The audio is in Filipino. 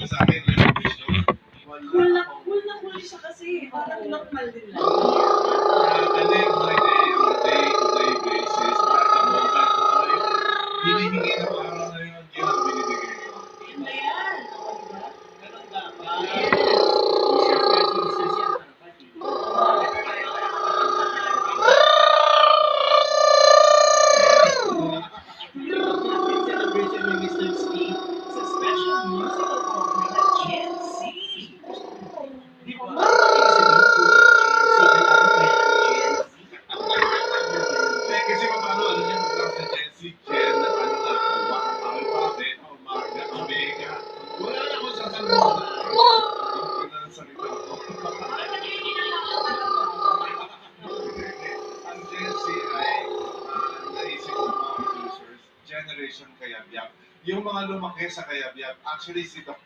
sa akin, yung gusto. Cool na cool siya kasi. Parang normal din lang. I live like a day-to-day basis. At the moment, kung ano yung hinihingi ng araw na yun, yun ang binibigay ko. Yun na yan. O, diba? Ganun dapat. Celebration ni Mr. Steve sa special musical offering at Gen Z. Di ba? Kasi dito, Gen Z na lang kaya ng Gen Z. Eh, kasi paano, alam niyo, pag sa Gen Z, Gen, ano na, Alpha, Beta, Omega, Omega. Wala na akong sasaluhan. Yun ang salita ko. Ang Gen Z ay, naisip ng mga producers, Generation Kayabyab. Yung mga lumaki sa Kayabyab, actually si Dr.